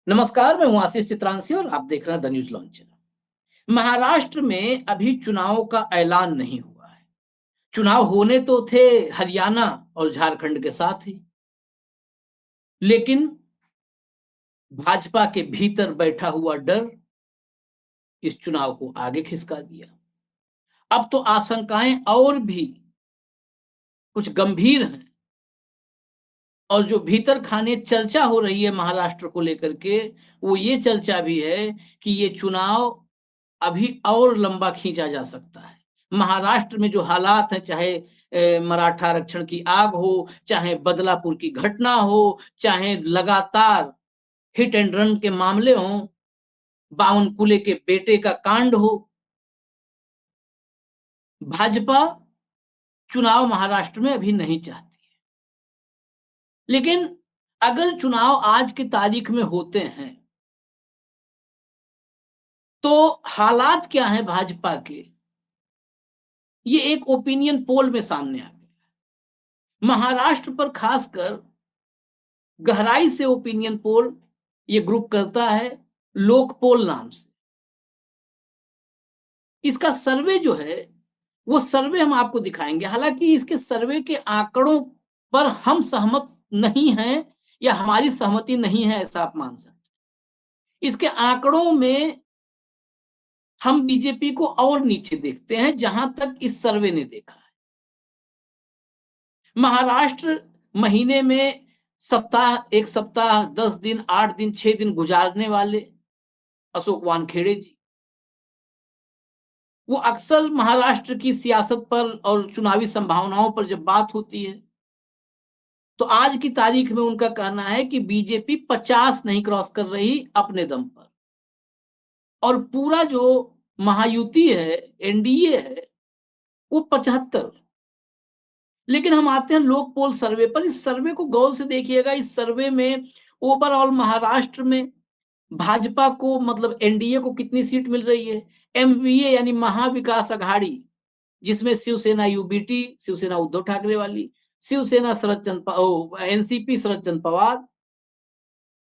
नमस्कार, मैं हूँ आशीष चित्रांशी और आप देख रहे हैं द न्यूज़ लॉन्चर। महाराष्ट्र में अभी चुनाव का ऐलान नहीं हुआ है। चुनाव होने तो थे हरियाणा और झारखंड के साथ ही, लेकिन भाजपा के भीतर बैठा हुआ डर इस चुनाव को आगे खिसका दिया। अब तो आशंकाएं और भी कुछ गंभीर हैं और जो भीतर खाने चर्चा हो रही है महाराष्ट्र को लेकर के, वो ये चर्चा भी है कि ये चुनाव अभी और लंबा खींचा जा सकता है। महाराष्ट्र में जो हालात हैं, चाहे मराठा आरक्षण की आग हो, चाहे बदलापुर की घटना हो, चाहे लगातार हिट एंड रन के मामले हों, बावनकुले के बेटे का कांड हो, भाजपा चुनाव महाराष्ट्र में अभी नहीं चाहती है। लेकिन अगर चुनाव आज की तारीख में होते हैं, तो हालात क्या हैं भाजपा के? ये एक ओपिनियन पोल में सामने आ गया। महाराष्ट्र पर खासकर गहराई से ओपिनियन पोल ये ग्रुप करता है लोक पोल नाम से। इसका सर्वे जो है, वो सर्वे हम आपको दिखाएंगे। हालांकि इसके सर्वे के आंकड़ों पर हम सहमत नहीं हैं या हमारी सहमति नहीं है, ऐसा आप मान सकते हैं। इसके आंकड़ों में हम बीजेपी को और नीचे देखते हैं, जहां तक इस सर्वे ने देखा है। महाराष्ट्र महीने में एक सप्ताह 10 दिन 8 दिन 6 दिन गुजारने वाले अशोक वानखेड़े जी, वो अक्सर महाराष्ट्र की सियासत पर और चुनावी संभावनाओं पर जब बात होती है, तो आज की तारीख में उनका कहना है कि बीजेपी 50 नहीं क्रॉस कर रही अपने दम पर, और पूरा जो महायुति है, एनडीए है, वो 75। लेकिन हम आते हैं लोक पोल सर्वे पर। इस सर्वे को गौर से देखिएगा। इस सर्वे में ओवरऑल महाराष्ट्र में भाजपा को, मतलब एनडीए को कितनी सीट मिल रही है? एमवीए यानी महाविकास अघाड़ी, जिसमें शिवसेना यूबीटी, शिवसेना उद्धव ठाकरे वाली, शिवसेना एनसीपी शरद चंद्र पवार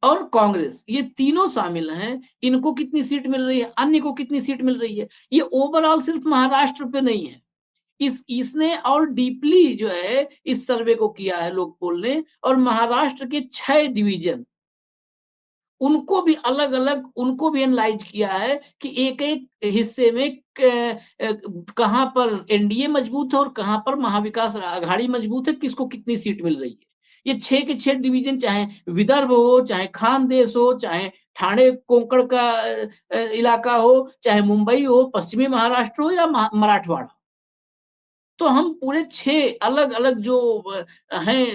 और कांग्रेस, ये तीनों शामिल हैं। इनको कितनी सीट मिल रही है, अन्य को कितनी सीट मिल रही है? ये ओवरऑल सिर्फ महाराष्ट्र पे नहीं है। इसने और डीपली जो है इस सर्वे को किया है लोक पोल ने, और महाराष्ट्र के 6 डिवीजन, उनको भी अलग-अलग, उनको भी एनालाइज किया है कि एक-एक हिस्से में कहाँ पर एनडीए मजबूत है और कहाँ पर महाविकास आघाड़ी मजबूत है, किसको कितनी सीट मिल रही है। ये 6 के 6 डिवीजन, चाहे विदर्भ हो, चाहे खानदेश हो, चाहे ठाणे कोंकण का इलाका हो, चाहे मुंबई हो, पश्चिमी महाराष्ट्र हो या मराठवाड़ा। तो हम पूरे 6 अलग-अलग जो हैं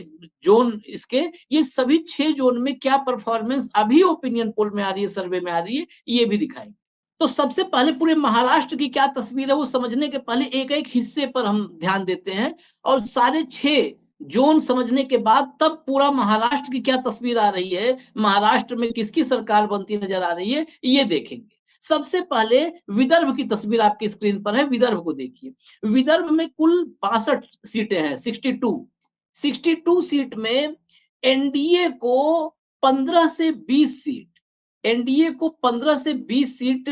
ज़ोन इसके, ये सभी 6 ज़ोन में क्या परफ़ॉर्मेंस अभी ओपिनियन पोल में आ रही है, सर्वे में आ रही है, ये भी दिखाएँगे। तो सबसे पहले पूरे महाराष्ट्र की क्या तस्वीर है, वो समझने के पहले एक-एक हिस्से पर हम ध्यान देते हैं, और सारे 6 ज़ोन समझने के बाद तब पूरा महाराष्ट्र की क्या तस्वीर आ रही है, महाराष्ट्र में किसकी सरकार बनती नज़र आ रही है, ये देखेंगे। सबसे पहले विदर्भ की तस्वीर आपकी स्क्रीन पर है, विदर्भ को देखिए। विदर्भ में कुल 62 सीटें हैं, 62। 62 सीट में एनडीए को 15 से 20 सीट, एनडीए को 15 से 20 सीट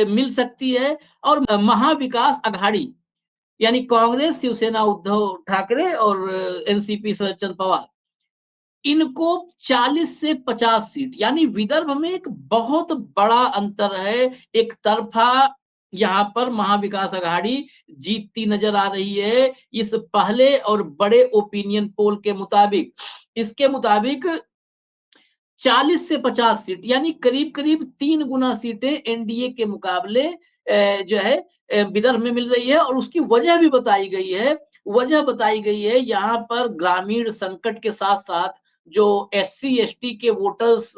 मिल सकती है, और महाविकास अघाड़ी यानी कांग्रेस, शिवसेना उद्धव ठाकरे और एनसीपी शरद चंद्र पवार, इनको 40 से 50 सीट, यानी विदर्भ में एक बहुत बड़ा अंतर है। एक तरफा यहाँ पर महाविकास अघाड़ी जीतती नजर आ रही है इस पहले और बड़े ओपिनियन पोल के मुताबिक। इसके मुताबिक 40 से 50 सीट, यानी करीब-करीब 3 गुना सीटें एनडीए के मुकाबले जो है विदर्भ में मिल रही है, और उसकी वजह भी बताई गई है। वजह बताई गई है, यहाँ पर ग्रामीण संकट के साथ-साथ जो एससी एसटी के वोटर्स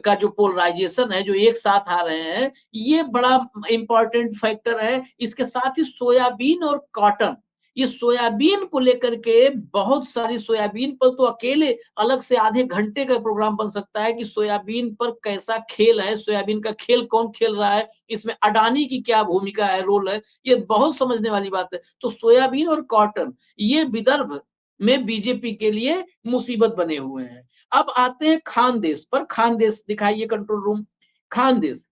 का जो पोलराइजेशन है, जो एक साथ आ रहे हैं, ये बड़ा इम्पोर्टेंट फैक्टर है। इसके साथ ही सोयाबीन और कॉटन, ये सोयाबीन को लेकर के बहुत सारी, सोयाबीन पर तो अकेले अलग से आधे घंटे का प्रोग्राम बन सकता है कि सोयाबीन पर कैसा खेल है, सोयाबीन का खेल कौन खेल रहा है, इसमें अडानी की क्या भूमिका है, रोल है, ये बहुत समझने वाली बात है। तो सोयाबीन और कॉटन, ये विदर्भ में बीजेपी के लिए मुसीबत बने हुए हैं। अब आते हैं खानदेश पर। खानदेश दिखाइए कंट्रोल रूम। खानदेश,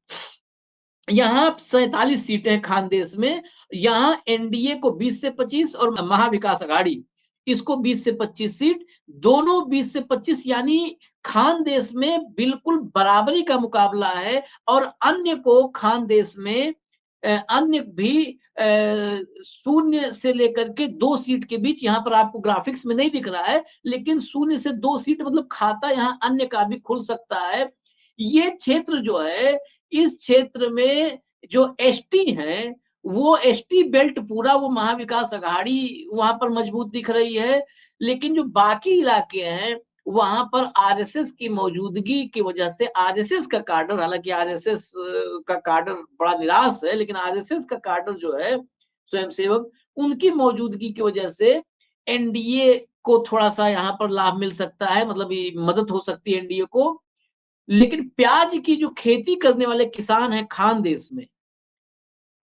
यहाँ 47 सीटें हैं खानदेश में। यहाँ एनडीए को 20 से 25 और महाविकास अघाड़ी इसको 20 से 25 सीट, दोनों 20 से 25, यानी खानदेश में बिल्कुल बराबरी का मुकाबला है। और अन्य को खानदेश में अन्य भी 0 से लेकर के 2 सीट के बीच, यहाँ पर आपको ग्राफिक्स में नहीं दिख रहा है, लेकिन 0 से 2 सीट मतलब खाता यहाँ अन्य का भी खुल सकता है। ये क्षेत्र जो है, इस क्षेत्र में जो एसटी हैं, वो एसटी बेल्ट पूरा वो महाविकास अघाड़ी वहाँ पर मजबूत दिख रही है। लेकिन जो बाकी इलाके हैं, वहाँ पर आरएसएस की मौजूदगी की वजह से आरएसएस का काडर, हालाँकि आरएसएस का काडर बड़ा निराश है, लेकिन आरएसएस का काडर जो है, स्वयंसेवक, उनकी मौजूदगी की वजह से एनडीए को थोड़ा-सा यहाँ पर लाभ मिल सकता है, मतलब ये मदद हो सकती है एनडीए को। लेकिन प्याज की जो खेती करने वाले किसान हैं खानदेश में,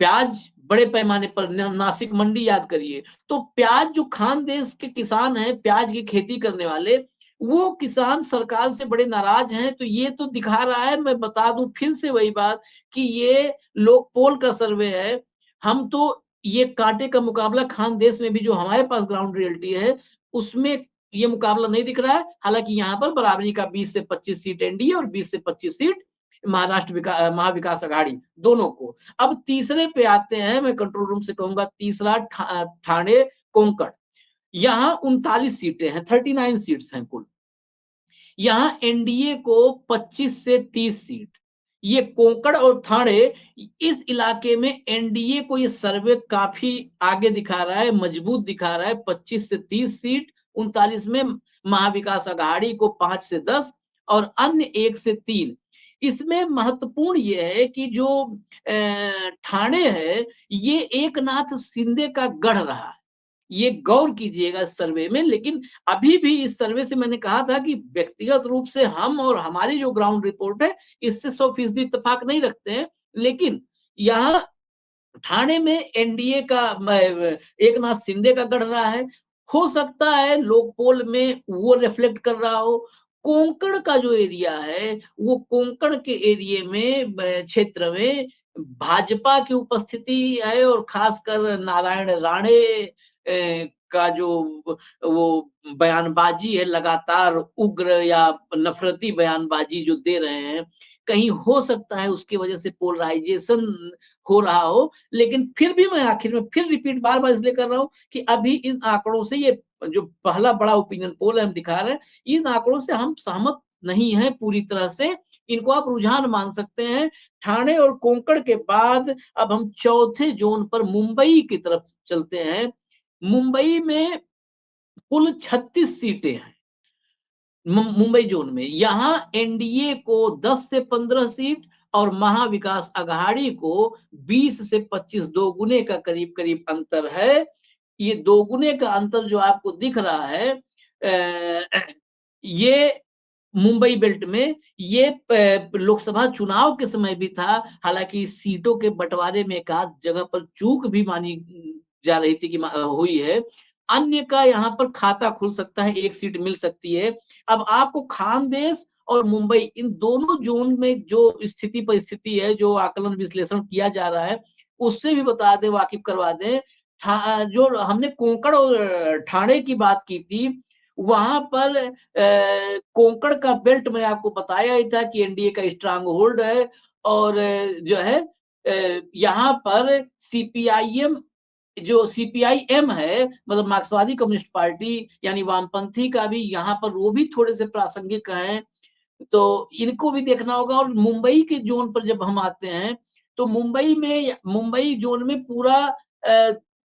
प्याज बड़े पैमाने पर नासिक मंडी याद करिए, तो प्याज जो खानदेश के किसान हैं, प्याज की खेती करने वाले, वो किसान सरकार से बड़े नाराज हैं। तो ये तो दिखा रहा है, मैं बता दूं फिर से वही बात, कि ये लोग पोल का सर्वे है। हम तो ये कांटे का मुकाबला खानदेश में भी जो हमारे पास ग्राउंड रियलिटी है, उसमें ये मुकाबला नहीं दिख रहा है। हालांकि यहाँ पर बराबरी का 20 से 25 सीट एनडीए और 20 से 25 सीट महाविकास अघाड़ी, दोनों को। अब तीसरे पे आते हैं, मैं कंट्रोल रूम से कहूंगा तीसरा ठाणे कोंकण। यहाँ 39 सीटें हैं, 39 सीट्स हैं कुल। यहाँ एनडीए को 25 से 30 सीट। ये कोंकण और ठाणे, इस इलाके में एनडीए को ये सर्वे काफी आगे दिखा रहा है, मजबूत दिखा रहा है। 25 से 30 सीट, 39 में महाविकास अघाड़ी को 5 से 10 और अन्य 1 से 3। इसमें महत्वपूर्ण ये है कि जो ठाणे है, ये एकनाथ शिंदे का गढ़ रहा है। ये गौर कीजिएगा इस सर्वे में। लेकिन अभी भी इस सर्वे से मैंने कहा था कि व्यक्तिगत रूप से हम और हमारी जो ग्राउंड रिपोर्ट है, इससे 100% इत्तेफाक नहीं रखते हैं। लेकिन यहाँ ठाणे में एनडीए का एकनाथ शिंदे का गढ़ रहा है। हो सकता है लोक पोल में वो रिफ्लेक्ट कर रहा हो। कोंकण का जो एरिया है, वो कोंकण के एरिया में क्षेत्र में भाजपा की उपस्थिति है, और खासकर नारायण राणे का जो वो बयानबाजी है, लगातार उग्र या नफरती बयानबाजी जो दे रहे हैं, कहीं हो सकता है उसकी वजह से पोलराइजेशन हो रहा हो। लेकिन फिर भी मैं आखिर में फिर रिपीट बार-बार इसलिए कर रहा हूँ कि अभी इन आंकड़ों से, ये जो पहला बड़ा ओपिनियन पोल है हम दिखा रहे हैं, इन आंकड़ों से हम सहमत नहीं हैं पूरी तरह से। इनको आप रुझान मान सकते हैं। ठाणे और कोंकण के बाद अब हम चौथे जोन पर मुंबई की तरफ चलते हैं। मुंबई में कुल 36 सीटें हैं। मुंबई जोन में यहाँ एनडीए को 10 से 15 सीट और महाविकास अघाड़ी को 20 से 25, दोगुने का करीब करीब अंतर है। ये दोगुने का अंतर जो आपको दिख रहा है, ये मुंबई बेल्ट में ये लोकसभा चुनाव के समय भी था। हालांकि सीटों के बंटवारे में एक आध जगह पर चूक भी मानी जा रही थी कि हुई है। अन्य का यहाँ पर खाता खुल सकता है, एक सीट मिल सकती है। अब आपको खानदेश और मुंबई, इन दोनों जोन में जो स्थिति परिस्थिति है, जो आकलन विश्लेषण किया जा रहा है, उससे भी बता दें, वाकिफ करवा दें। जो हमने कोंकण और ठाणे की बात की थी, वहां पर कोंकण का बेल्ट मैंने आपको बताया ही था कि एनडीए का स्ट्रांग होल्ड है। और जो है यहाँ पर सीपीआईएम, जो सीपीआईएम है, मतलब मार्क्सवादी कम्युनिस्ट पार्टी, यानी वामपंथी का भी यहाँ पर वो भी थोड़े से प्रासंगिक हैं। तो इनको भी देखना होगा। और मुंबई के जोन पर जब हम आते हैं, तो मुंबई जोन में पूरा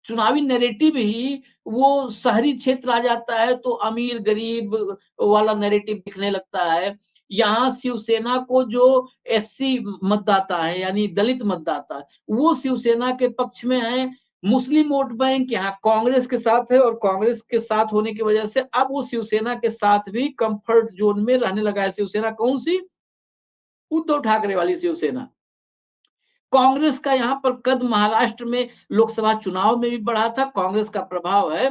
चुनावी नैरेटिव ही वो शहरी क्षेत्र आ जाता है, तो अमीर गरीब वाला नैरेटिव दिखने लगता है। यहाँ शिवसेना को जो एससी मतदाता है, यानी दलित मतदाता, वो शिवसेना के पक्ष में है। मुस्लिम वोट बैंक यहाँ कांग्रेस के साथ है, और कांग्रेस के साथ होने की वजह से अब वो शिवसेना के साथ भी कंफर्ट जोन में रहने लगा है। शिवसेना कौन सी? उद्धव ठाकरे वाली शिवसेना। कांग्रेस का यहाँ पर कद महाराष्ट्र में लोकसभा चुनाव में भी बढ़ा था, कांग्रेस का प्रभाव है।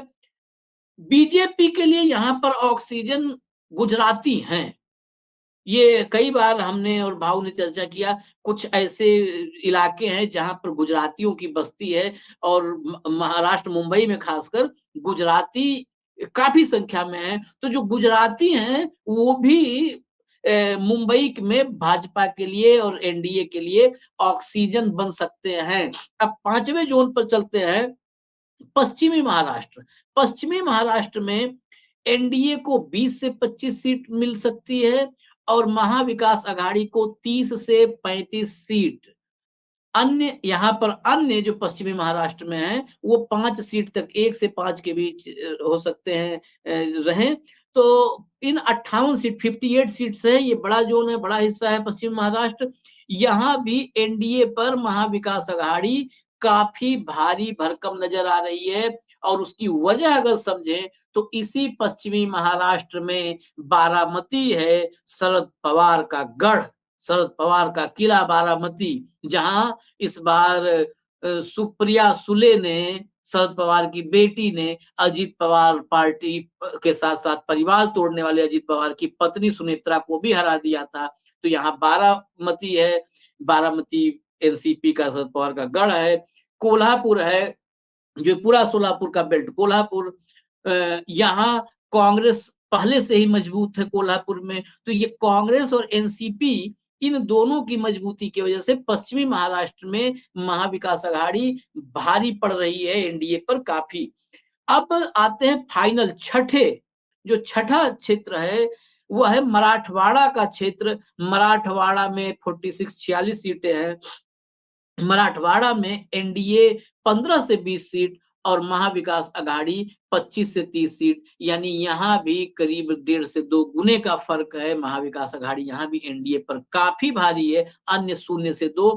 बीजेपी के लिए यहाँ पर ऑक्सीजन गुजराती हैं। ये कई बार हमने और भाऊ ने चर्चा किया, कुछ ऐसे इलाके हैं जहाँ पर गुजरातियों की बस्ती है और महाराष्ट्र मुंबई में खासकर गुजराती काफ़ी संख्या में हैं। तो जो गुजराती हैं वो भी मुंबई में भाजपा के लिए और एनडीए के लिए ऑक्सीजन बन सकते हैं। अब 5वें ज़ोन पर चलते हैं, पश्चिमी महाराष्ट्र। पश्चिमी महाराष्ट्र में एनडीए को 20 से 25 सीट मिल सकती है और महाविकास अघाड़ी को 30 से 35 सीट। अन्य यहाँ पर अन्य जो पश्चिमी महाराष्ट्र में हैं, वो 5 सीट तक 1 से 5 के बीच हो सकते हैं रहें। तो इन 58 सीट 58 सीट्स है, ये बड़ा ज़ोन है, बड़ा हिस्सा है पश्चिम महाराष्ट्र। यहाँ भी एनडीए पर महाविकास अघाड़ी काफ़ी भारी भरकम नज़र आ रही है और उसकी वजह अगर समझें, तो इसी पश्चिमी महाराष्ट्र में बारामती है, शरद पवार का गढ़, शरद पवार का किला बारामती, जहाँ इस बार सुप्रिया सुले ने, शरद पवार की बेटी ने अजित पवार पार्टी के साथ-साथ परिवार तोड़ने वाले अजित पवार की पत्नी सुनेत्रा को भी हरा दिया था। तो यहाँ बारामती है, बारामती एनसीपी का शरद पवार का गढ़ है। कोल्हापुर है, जो पूरा सोलापुर का बेल्ट कोल्हापुर, यहाँ कांग्रेस पहले से ही मजबूत है कोल्हापुर में, तो ये कांग्रेस और एनसीपी इन दोनों की मजबूती की वजह से पश्चिमी महाराष्ट्र में महाविकास अघाड़ी भारी पड़ रही है एनडीए पर काफ़ी। अब आते हैं फाइनल छठे, जो छठा क्षेत्र है, वो है मराठवाड़ा का क्षेत्र। मराठवाड़ा में 46-46 सीटें हैं। मराठवाड़ा में एनडीए 15 से 20 सीट और महाविकास अघाड़ी 25 से 30 सीट, यानी यहाँ भी करीब 1.5 से 2 गुने का फर्क है। महाविकास अघाड़ी यहाँ भी एनडीए पर काफ़ी भारी है, अन्य 0 से 2।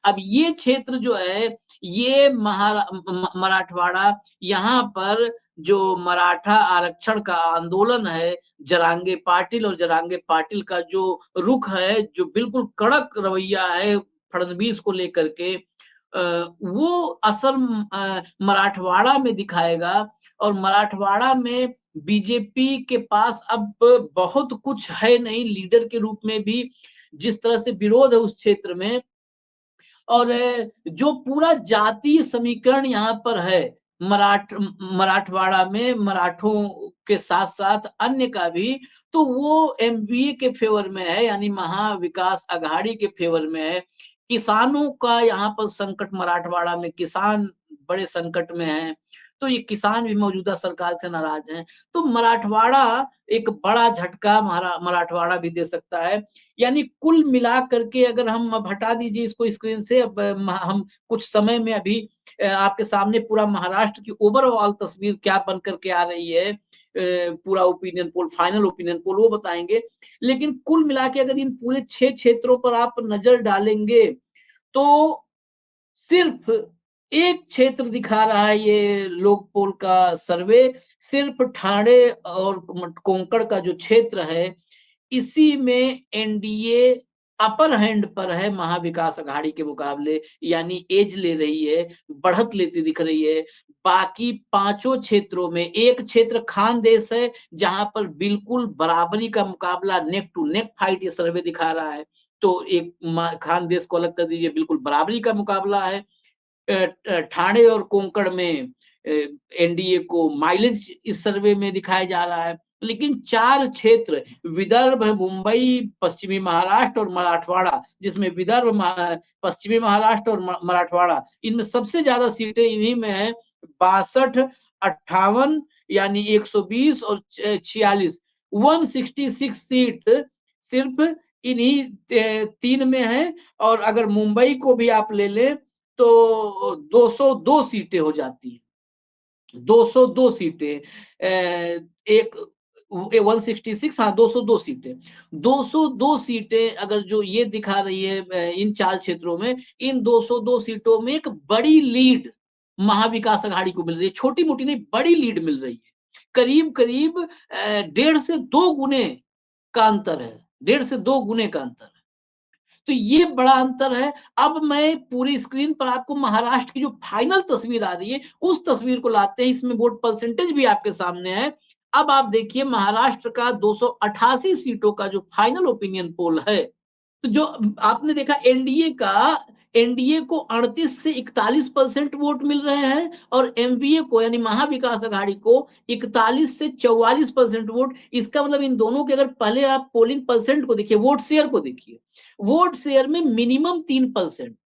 अब ये क्षेत्र जो है, ये मराठवाड़ा, यहाँ पर जो मराठा आरक्षण का आंदोलन है, जरांगे पाटिल और जरांगे पाटिल का जो रुख है, जो बिल्कुल कड़क रवैया है फडणवीस को लेकर के, वो असल मराठवाड़ा में दिखाएगा और मराठवाड़ा में बीजेपी के पास अब बहुत कुछ है नहीं लीडर के रूप में भी, जिस तरह से विरोध है उस क्षेत्र में। और जो पूरा जातीय समीकरण यहाँ पर है, मराठवाड़ा में मराठों के साथ-साथ अन्य का भी, तो वो एमवीए के फेवर में है, यानी महाविकास अघाड़ी के फेवर में है। किसानों का यहाँ पर संकट, मराठवाड़ा में किसान बड़े संकट में हैं, तो ये किसान भी मौजूदा सरकार से नाराज़ हैं। तो मराठवाड़ा एक बड़ा झटका मराठवाड़ा भी दे सकता है। यानी कुल मिला करके अगर हम, अब हटा दीजिए इसको स्क्रीन से, अब हम कुछ समय में अभी आपके सामने पूरा महाराष्ट्र की ओवरऑल तस्वीर क्या बन करके आ रही है, पूरा opinion poll, final opinion poll वो बताएँगे। लेकिन कुल मिला के अगर इन पूरे 6 क्षेत्रों पर आप नज़र डालेंगे, तो सिर्फ एक क्षेत्र दिखा रहा है ये लोक पोल का सर्वे, सिर्फ ठाणे और कोंकण का जो क्षेत्र है, इसी में एनडीए अपर हैंड पर है महाविकास अघाड़ी के मुकाबले, यानी एज ले रही है, बढ़त लेती दिख रही है। बाकी पांचों क्षेत्रों में एक क्षेत्र खानदेश है, जहां पर बिल्कुल बराबरी का मुकाबला, नेक टू नेक फाइट ये सर्वे दिखा रहा है। तो एक खानदेश को अलग कर दीजिए, बिल्कुल बराबरी का मुकाबला है। ठाणे और कोंकण में एनडीए को माइलेज इस सर्वे में दिखाया जा रहा है। लेकिन 4 क्षेत्र, विदर्भ, मुंबई, पश्चिमी महाराष्ट्र और मराठवाड़ा, जिसमें विदर्भ, पश्चिमी महाराष्ट्र और मराठवाड़ा, इनमें सबसे ज़्यादा सीटें इन्हीं में हैं। 62, 58 यानी 120 और 46, 166 सीट सिर्फ इन्हीं 3 में है। और अगर मुंबई को भी आप ले लें, तो 202 सीटें हो जाती हैं। 202 सीटें, एक 166, हाँ 202 सीटें। 202 सीटें अगर जो ये दिखा रही है इन 4 क्षेत्रों में, इन 202 सीटों में एक बड़ी लीड महाविकास अघाड़ी को मिल रही है। छोटी-मोटी नहीं, बड़ी लीड मिल रही है। करीब-करीब 1.5 से 2 गुने का अंतर है। 1.5 से 2 गुने का अंतर है। तो ये बड़ा अंतर है। अब मैं पूरी स्क्रीन पर आपको महाराष्ट्र की जो फाइनल तस्वीर आ रही है, उस तस्वीर को लाते हैं। इसमें वोट परसेंटेज भी आपके सामने है। अब आप देखिए महाराष्ट्र का 288 सीटों का जो फाइनल ओपिनियन पोल है, तो जो आपने देखा एनडीए को 38 से 41% वोट मिल रहे हैं और एमवीए को यानी महाविकास अघाड़ी को 41 से 44% वोट। इसका मतलब इन दोनों के अगर पहले आप पोलिंग परसेंट को देखिए, वोट शेयर को देखिए, वोट शेयर में मिनिमम 3%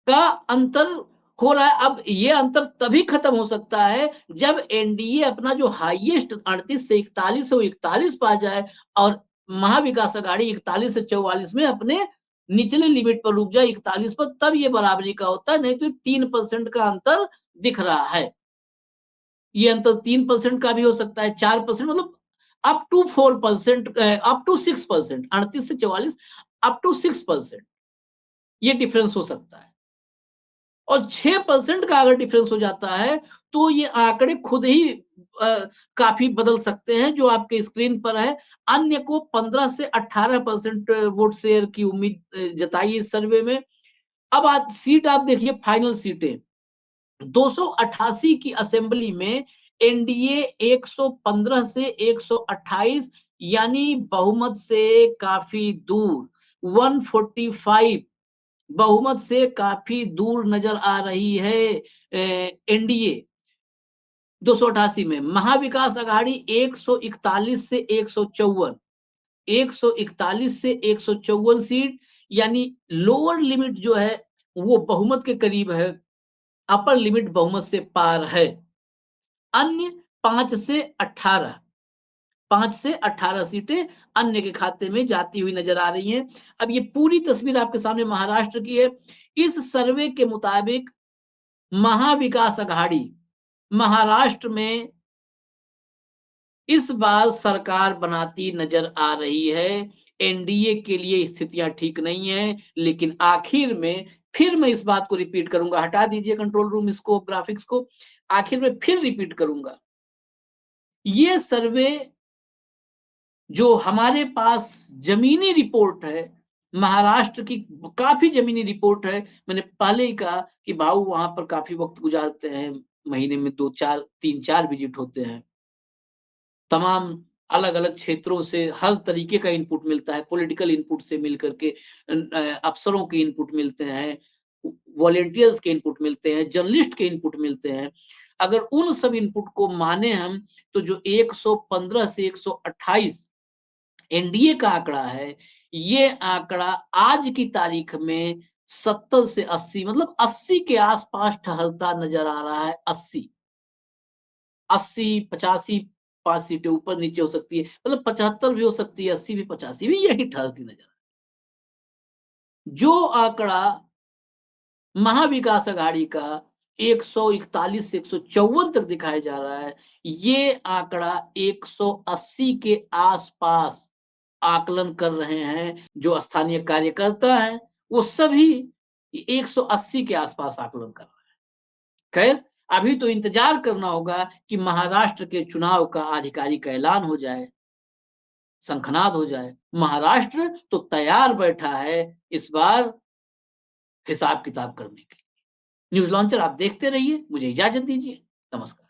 का अंतर हो रहा है। अब ये अंतर तभी खत्म हो सकता है जब एनडीए अपना जो हाईएस्ट 38 से 41 है वो 41 पा जाए और महाविकास अघाड़ी 41 से 44 में अपने निचले लिमिट पर रुक जाए 41 पर, तब ये बराबरी का होता है, नहीं तो 3% का अंतर दिख रहा है। ये अंतर 3% का भी हो सकता है, 4%, मतलब अप टू 4%, अप टू 6%, 38 से 44 अप टू 6% ये डिफरेंस हो सकता है। और 6% का अगर डिफरेंस हो जाता है, तो ये आंकड़े खुद ही काफ़ी बदल सकते हैं, जो आपके स्क्रीन पर है। अन्य को 15 से 18% वोट शेयर की उम्मीद जताई इस सर्वे में। अब आप देखिए फाइनल सीटें, 288 की असेंबली में एनडीए 115 से 128 यानी बहुमत से काफ़ी दूर, 145 बहुमत से काफ़ी दूर नज़र आ रही है एनडीए 288 में। महाविकास अघाड़ी 141 से 154, 141 से 154 सीट यानी लोअर लिमिट जो है वो बहुमत के करीब है, अपर लिमिट बहुमत से पार है। अन्य 5 से 18, 5 से 18 सीटें अन्य के खाते में जाती हुई नजर आ रही हैं। अब ये पूरी तस्वीर आपके सामने महाराष्ट्र की है। इस सर्वे के मुताबिक महाविकास अघाड़ी महाराष्ट्र में इस बार सरकार बनाती नजर आ रही है। एनडीए के लिए स्थितियां ठीक नहीं है, लेकिन आखिर में फिर मैं इस बात को रिपीट करूंगा, हटा दीजिए कंट्रोल रूम इसको, ग्राफिक्स को। आखिर में फिर रिपीट करूंगा, ये सर्वे जो हमारे पास जमीनी रिपोर्ट है, महाराष्ट्र की काफ़ी ज़मीनी रिपोर्ट है। मैंने पहले ही कहा कि भाऊ वहाँ पर काफ़ी वक़्त गुज़ारते हैं, महीने में 2-4 3-4 विज़िट होते हैं। तमाम अलग-अलग क्षेत्रों से हर तरीके का इनपुट मिलता है, पॉलिटिकल इनपुट से मिलकर के अफ़सरों के इनपुट मिलते हैं, वॉलंटियर्स के इनपुट मिलते हैं, जर्नलिस्ट के इनपुट मिलते हैं। अगर उन सब इनपुट को माने हम, तो जो 115 से 128 एनडीए का आंकड़ा है, ये आंकड़ा आज की तारीख में 70 से 80, मतलब 80 के आस-पास टहलता नज़र आ रहा है, 80। 80, 85, 5 सीटें ऊपर-नीचे हो सकती है, मतलब 75 भी हो सकती है, 80 भी, 85 भी, यही ठहरती नज़र जो आंकड़ा महाविकास अघाड़ी का 141 से 154 तक दिखाया जा रहा है, ये आंकड़ा 180 के आस-पास आकलन कर रहे हैं। जो स्थानीय कार्यकर्ता हैं, वो सभी 180 के आस-पास आकलन कर रहे हैं। खैर, अभी तो इंतज़ार करना होगा कि महाराष्ट्र के चुनाव का आधिकारिक ऐलान हो जाए, शंखनाद हो जाए। महाराष्ट्र तो तैयार बैठा है इस बार हिसाब-किताब करने के लिए। न्यूज़ लॉन्चर आप देखते रहिए, मुझे इजाज़त दीजिए। नमस्कार।